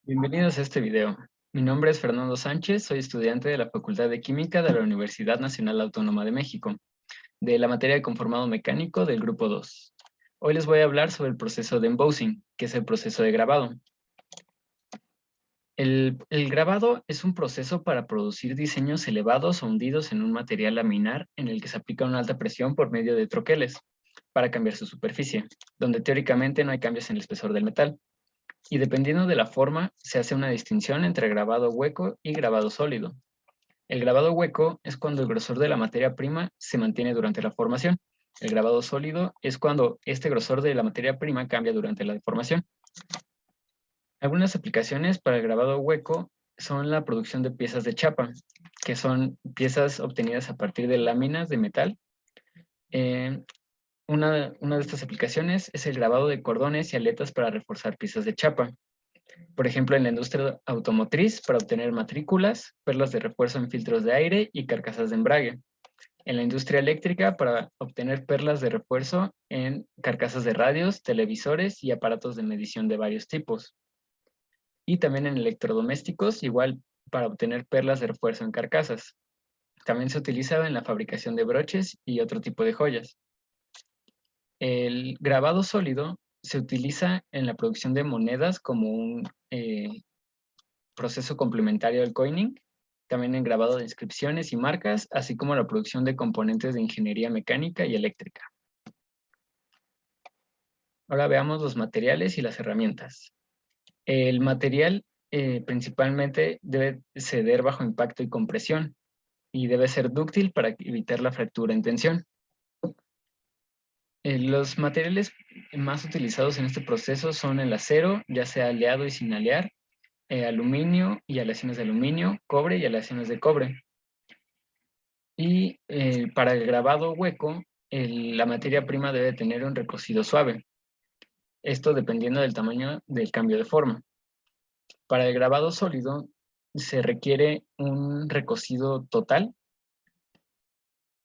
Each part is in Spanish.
Bienvenidos a este video. Mi nombre es Fernando Sánchez, soy estudiante de la Facultad de Química de la Universidad Nacional Autónoma de México, de la materia de conformado mecánico del Grupo 2. Hoy les voy a hablar sobre el proceso de embossing, que es el proceso de grabado. El grabado es un proceso para producir diseños elevados o hundidos en un material laminar en el que se aplica una alta presión por medio de troqueles para cambiar su superficie, donde teóricamente no hay cambios en el espesor del metal. Y dependiendo de la forma, se hace una distinción entre grabado hueco y grabado sólido. El grabado hueco es cuando el grosor de la materia prima se mantiene durante la formación. El grabado sólido es cuando este grosor de la materia prima cambia durante la deformación. Algunas aplicaciones para el grabado hueco son la producción de piezas de chapa, que son piezas obtenidas a partir de láminas de metal. Una de estas aplicaciones es el grabado de cordones y aletas para reforzar piezas de chapa. Por ejemplo, en la industria automotriz para obtener matrículas, perlas de refuerzo en filtros de aire y carcasas de embrague. En la industria eléctrica para obtener perlas de refuerzo en carcasas de radios, televisores y aparatos de medición de varios tipos. Y también en electrodomésticos, igual para obtener perlas de refuerzo en carcasas. También se utiliza en la fabricación de broches y otro tipo de joyas. El grabado sólido se utiliza en la producción de monedas como un proceso complementario al coining, también en grabado de inscripciones y marcas, así como la producción de componentes de ingeniería mecánica y eléctrica. Ahora veamos los materiales y las herramientas. El material principalmente debe ceder bajo impacto y compresión y debe ser dúctil para evitar la fractura en tensión. Los materiales más utilizados en este proceso son el acero, ya sea aleado y sin alear, aluminio y aleaciones de aluminio, cobre y aleaciones de cobre. Y para el grabado hueco, la materia prima debe tener un recocido suave. Esto dependiendo del tamaño del cambio de forma. Para el grabado sólido se requiere un recocido total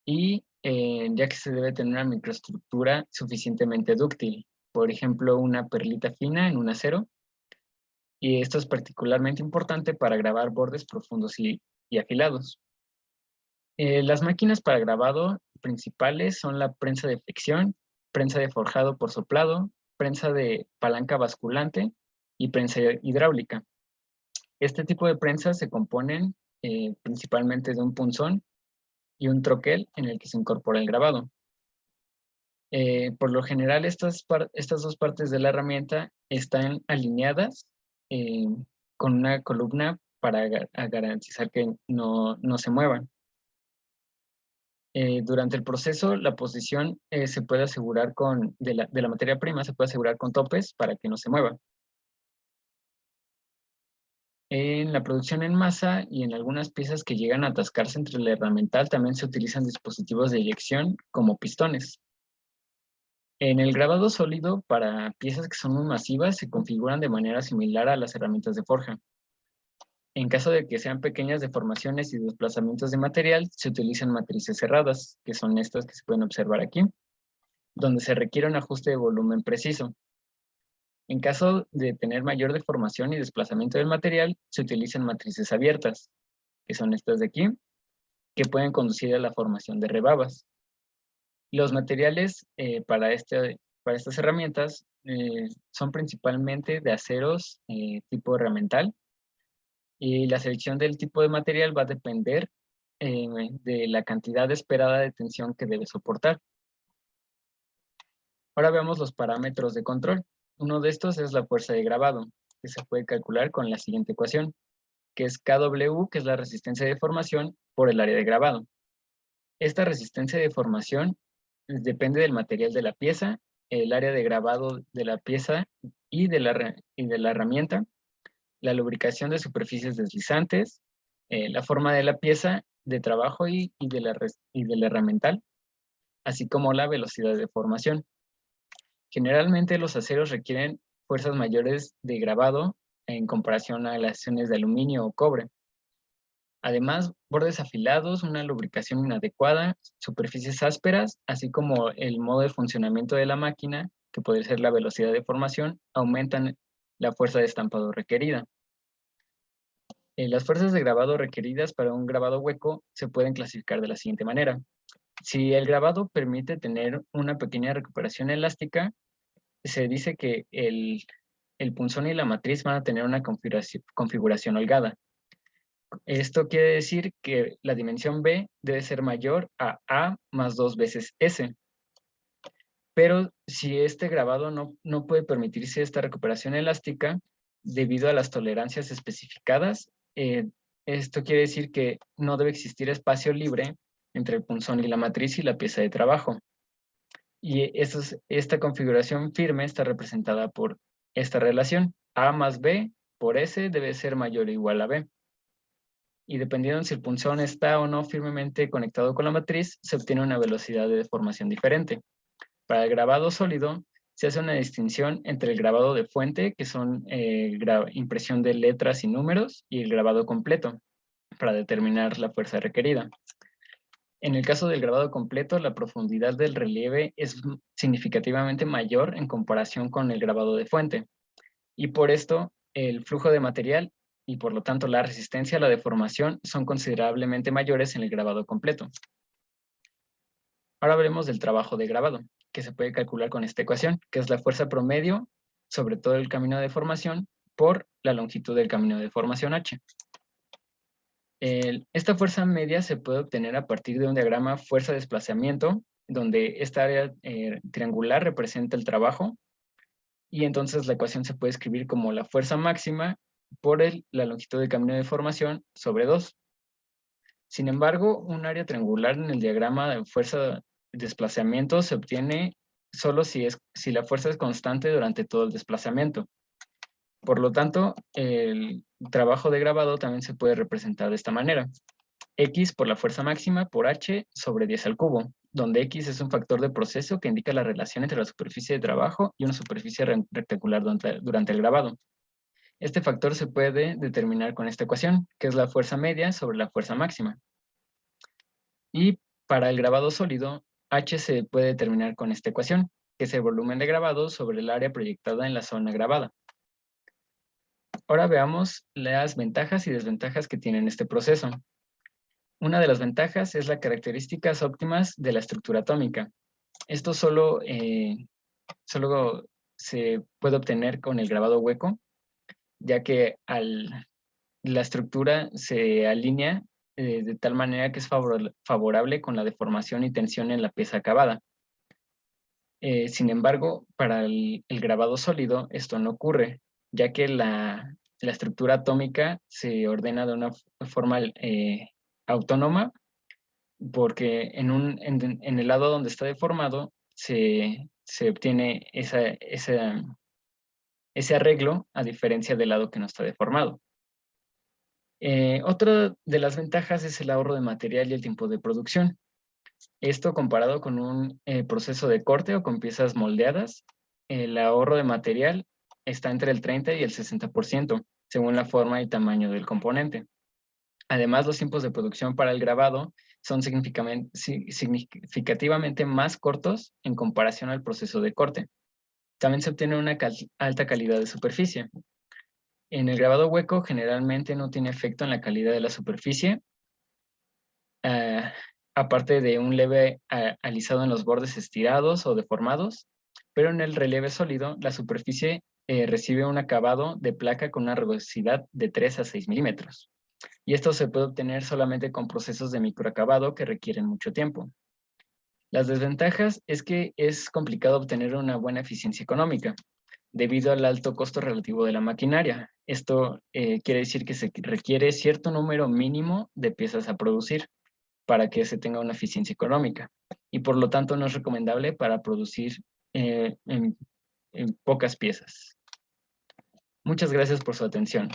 y ya que se debe tener una microestructura suficientemente dúctil. Por ejemplo, una perlita fina en un acero. Y esto es particularmente importante para grabar bordes profundos y afilados. Las máquinas para grabado principales son la prensa de fricción, prensa de forjado por soplado, prensa de palanca basculante y prensa hidráulica. Este tipo de prensas se componen principalmente de un punzón y un troquel en el que se incorpora el grabado. Por lo general, estas dos partes de la herramienta están alineadas con una columna para garantizar que no se muevan. Durante el proceso, la posición se puede asegurar de la materia prima, se puede asegurar con topes para que no se mueva. En la producción en masa y en algunas piezas que llegan a atascarse entre el herramental, también se utilizan dispositivos de eyección como pistones. En el grabado sólido, para piezas que son muy masivas, se configuran de manera similar a las herramientas de forja. En caso de que sean pequeñas deformaciones y desplazamientos de material, se utilizan matrices cerradas, que son estas que se pueden observar aquí, donde se requiere un ajuste de volumen preciso. En caso de tener mayor deformación y desplazamiento del material, se utilizan matrices abiertas, que son estas de aquí, que pueden conducir a la formación de rebabas. Los materiales para estas herramientas son principalmente de aceros tipo herramental, y la selección del tipo de material va a depender de la cantidad esperada de tensión que debe soportar. Ahora veamos los parámetros de control. Uno de estos es la fuerza de grabado, que se puede calcular con la siguiente ecuación, que es Kw, que es la resistencia de deformación por el área de grabado. Esta resistencia de deformación depende del material de la pieza, el área de grabado de la pieza y de la herramienta, la lubricación de superficies deslizantes, la forma de la pieza de trabajo y del herramental, así como la velocidad de deformación. Generalmente los aceros requieren fuerzas mayores de grabado en comparación a las acciones de aluminio o cobre. Además, bordes afilados, una lubricación inadecuada, superficies ásperas, así como el modo de funcionamiento de la máquina, que puede ser la velocidad de formación, aumentan la fuerza de estampado requerida. Las fuerzas de grabado requeridas para un grabado hueco se pueden clasificar de la siguiente manera. Si el grabado permite tener una pequeña recuperación elástica, se dice que el punzón y la matriz van a tener una configuración holgada. Esto quiere decir que la dimensión B debe ser mayor a más 2 veces S. Pero si este grabado no puede permitirse esta recuperación elástica debido a las tolerancias especificadas, esto quiere decir que no debe existir espacio libre entre el punzón y la matriz y la pieza de trabajo. Y esta configuración firme está representada por esta relación. A más B por S debe ser mayor o igual a B. Y dependiendo si el punzón está o no firmemente conectado con la matriz, se obtiene una velocidad de deformación diferente. Para el grabado sólido, se hace una distinción entre el grabado de fuente, que son impresión de letras y números, y el grabado completo, para determinar la fuerza requerida. En el caso del grabado completo, la profundidad del relieve es significativamente mayor en comparación con el grabado de fuente. Y por esto, el flujo de material y por lo tanto la resistencia a la deformación son considerablemente mayores en el grabado completo. Ahora veremos del trabajo de grabado, que se puede calcular con esta ecuación, que es la fuerza promedio sobre todo el camino de deformación por la longitud del camino de deformación h. Esta fuerza media se puede obtener a partir de un diagrama fuerza-desplazamiento, donde esta área triangular representa el trabajo, y entonces la ecuación se puede escribir como la fuerza máxima por la longitud del camino de deformación sobre 2. Sin embargo, un área triangular en el diagrama de fuerza-desplazamiento se obtiene solo si la fuerza es constante durante todo el desplazamiento. Por lo tanto, el trabajo de grabado también se puede representar de esta manera. X por la fuerza máxima por H sobre 10 al cubo, donde X es un factor de proceso que indica la relación entre la superficie de trabajo y una superficie rectangular durante el grabado. Este factor se puede determinar con esta ecuación, que es la fuerza media sobre la fuerza máxima. Y para el grabado sólido, H se puede determinar con esta ecuación, que es el volumen de grabado sobre el área proyectada en la zona grabada. Ahora veamos las ventajas y desventajas que tiene este proceso. Una de las ventajas es las características óptimas de la estructura atómica. Esto solo se puede obtener con el grabado hueco, ya que la estructura se alinea de tal manera que es favorable con la deformación y tensión en la pieza acabada. Sin embargo, para el grabado sólido esto no ocurre, ya que la estructura atómica se ordena de una forma autónoma, porque en el lado donde está deformado se obtiene ese arreglo, a diferencia del lado que no está deformado. Otra de las ventajas es el ahorro de material y el tiempo de producción. Esto comparado con un proceso de corte o con piezas moldeadas, el ahorro de material está entre el 30 y el 60%, según la forma y tamaño del componente. Además, los tiempos de producción para el grabado son significativamente más cortos en comparación al proceso de corte. También se obtiene una alta calidad de superficie. En el grabado hueco generalmente no tiene efecto en la calidad de la superficie, aparte de un leve alisado en los bordes estirados o deformados, pero en el relieve sólido la superficie recibe un acabado de placa con una rugosidad de 3 a 6 milímetros. Y esto se puede obtener solamente con procesos de microacabado que requieren mucho tiempo. Las desventajas es que es complicado obtener una buena eficiencia económica debido al alto costo relativo de la maquinaria. Esto quiere decir que se requiere cierto número mínimo de piezas a producir para que se tenga una eficiencia económica. Y por lo tanto no es recomendable para producir en pocas piezas. Muchas gracias por su atención.